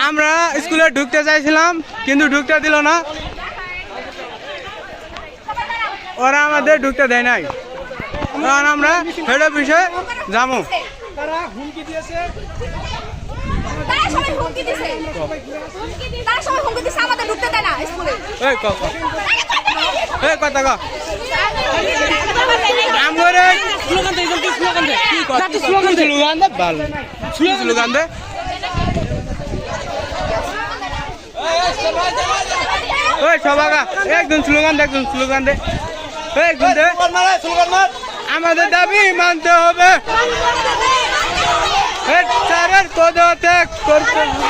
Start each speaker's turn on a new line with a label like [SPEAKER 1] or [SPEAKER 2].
[SPEAKER 1] আমরা স্কুলে ঢুকতে চাইছিলাম কিন্তু ঢুকতে দিল না, ওরা আমাদের ঢুকতে দেয় নাই। কারণ আমরা হেড অফিসে যাবো।
[SPEAKER 2] তারা হুমকি দিয়েছে,
[SPEAKER 3] তারা সবাই হুমকি দিছে, তারা সবাই হুমকি দিছে আমাদের ঢুকতে দেয় না স্কুলে।
[SPEAKER 1] এই কথা এই কথা ক আমরে
[SPEAKER 2] স্লোগান দেই, জলদি স্লোগান দে, কি কথা
[SPEAKER 1] স্লোগান দে, ভালো স্লোগান দে। ওই সবাগা একজন স্লোগান দে, একজন স্লোগান দে, একজন দে। আমাদের দাবি মানতে হবে, হেড স্যারের পদত্যাগ করতে হবে।